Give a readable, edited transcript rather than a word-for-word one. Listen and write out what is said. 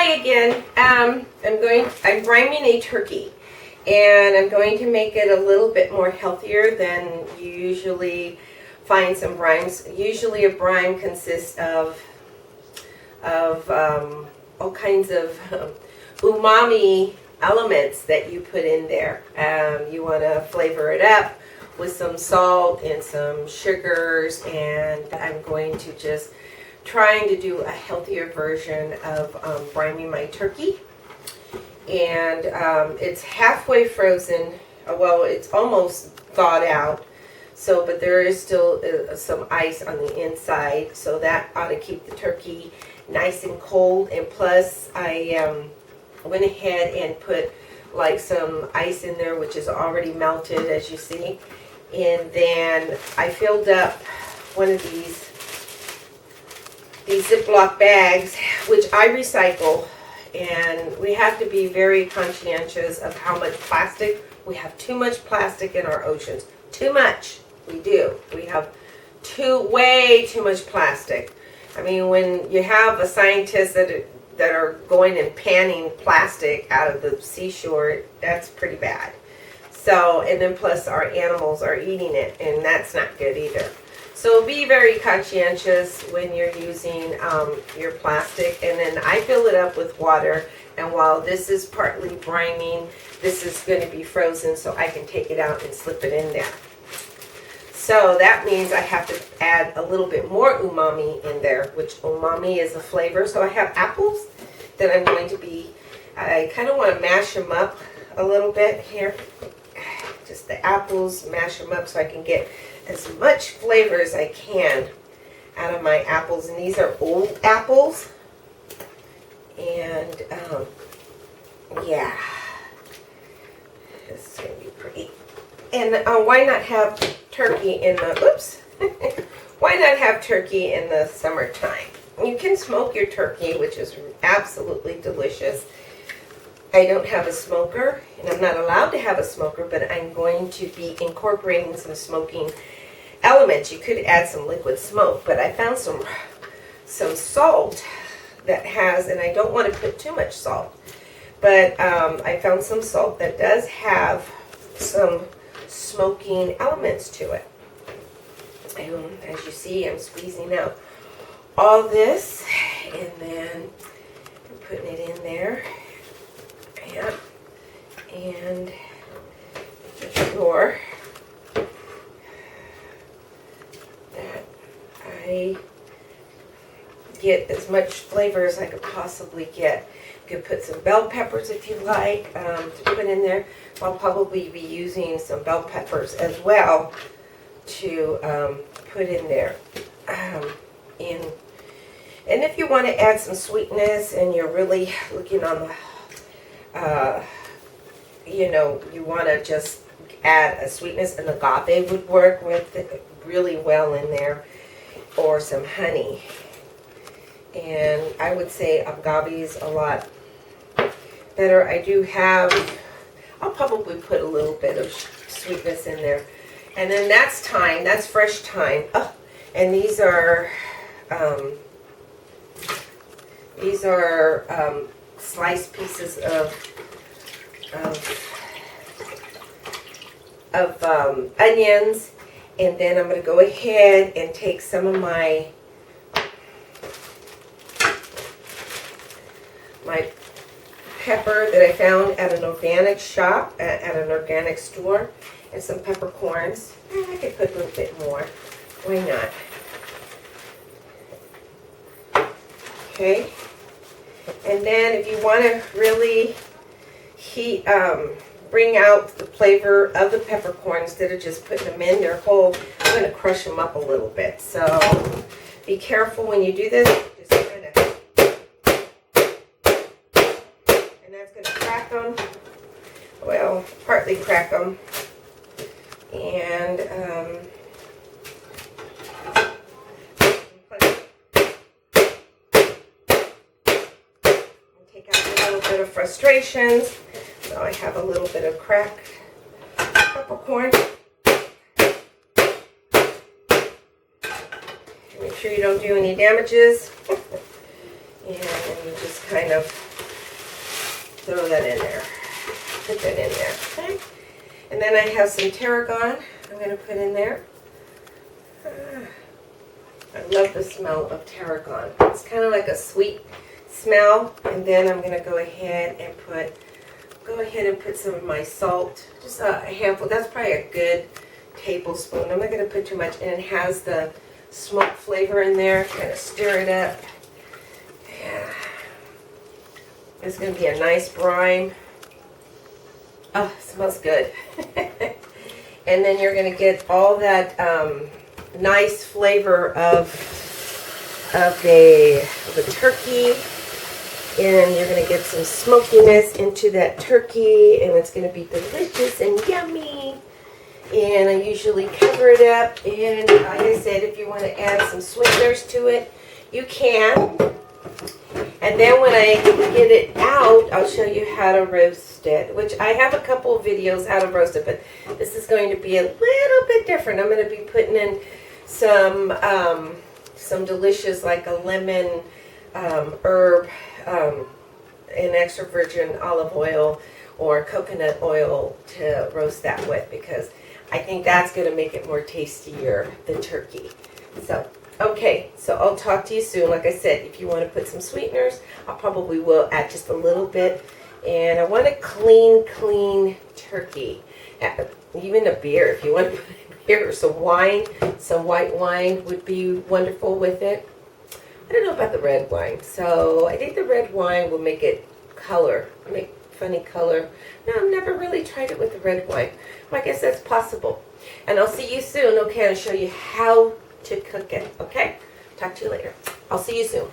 Hi again. I'm brining a turkey, and I'm going to make it a little bit more healthier than you usually find some brines. Usually a brine consists of all kinds of umami elements that you put in there. You want to flavor it up with some salt and some sugars, and I'm going to just trying to do a healthier version of brining my turkey. And it's halfway frozen. Well, it's almost thawed out, but there is still some ice on the inside, so that ought to keep the turkey nice and cold. And plus I went ahead and put like some ice in there, which is already melted, as you see. And then I filled up one of these Ziploc bags, which I recycle, and we have to be very conscientious of how much plastic. We have too much plastic in our oceans. Too much. We do. We have way too much plastic. I mean, when you have a scientist that are going and panning plastic out of the seashore, that's pretty bad. So, and then plus our animals are eating it, and that's not good either. So be very conscientious when you're using your plastic. And then I fill it up with water, and while this is partly brining, this is going to be frozen, so I can take it out and slip it in there. So that means I have to add a little bit more umami in there, which umami is a flavor. So I have apples that I'm going to I kind of want to mash them up a little bit here. Just the apples, mash them up so I can get as much flavor as I can out of my apples. And these are old apples. And yeah, this is going to be pretty. And why not have turkey in the, why not have turkey in the summertime? You can smoke your turkey, which is absolutely delicious. I don't have a smoker, and I'm not allowed to have a smoker, but I'm going to be incorporating some smoking elements. You could add some liquid smoke, but I found some salt that has, and I don't want to put too much salt, but I found some salt that does have some smoking elements to it. And as you see, I'm squeezing out all this, and then I'm putting it in there. And make sure that I get as much flavor as I could possibly get. You could put some bell peppers if you like to put in there. I'll probably be using some bell peppers as well to put in there. And if you want to add some sweetness and you're really looking on the you want to just add a sweetness, and agave would work with it really well in there, or some honey. And I would say agave is a lot better. I'll probably put a little bit of sweetness in there. And then that's thyme, that's fresh thyme. Oh, and these are sliced pieces of onions. And then I'm going to go ahead and take some of my pepper that I found at an organic shop, at an organic store, and some peppercorns. I could put a little bit more. Why not? Okay. And then if you want to really bring out the flavor of the peppercorn, instead of just putting them in their whole, I'm going to crush them up a little bit. So be careful when you do this. Just kind of, and that's going to crack them. Well, partly crack them. And take out a little bit of frustrations. So I have a little bit of cracked peppercorn. Make sure you don't do any damages. And you just kind of throw that in there. Put that in there, okay? And then I have some tarragon I'm going to put in there. I love the smell of tarragon. It's kind of like a sweet smell. And then I'm going to go ahead and put some of my salt, just a handful. That's probably a good tablespoon. I'm not going to put too much, and it has the smoke flavor in there. Kind of stir it up. Yeah. It's going to be a nice brine. Oh, it smells good. And then you're going to get all that nice flavor of the turkey. And you're going to get some smokiness into that turkey, and it's going to be delicious and yummy. And I usually cover it up, and like I said, if you want to add some sweeteners to it, you can. And then when I get it out, I'll show you how to roast it, which I have a couple of videos how to roast it, but this is going to be a little bit different. I'm going to be putting in some delicious, like a lemon, herb, an extra virgin olive oil or coconut oil to roast that with, because I think that's going to make it more tastier than turkey. So, okay, so I'll talk to you soon. Like I said, if you want to put some sweeteners, I probably will add just a little bit. And I want a clean turkey. Even a beer, if you want to put a beer or some wine, some white wine would be wonderful with it. I don't know about the red wine, so I think the red wine will make it make funny color. No, I've never really tried it with the red wine. Well, I guess that's possible. And I'll see you soon, okay? I'll show you how to cook it, okay? Talk to you later. I'll see you soon.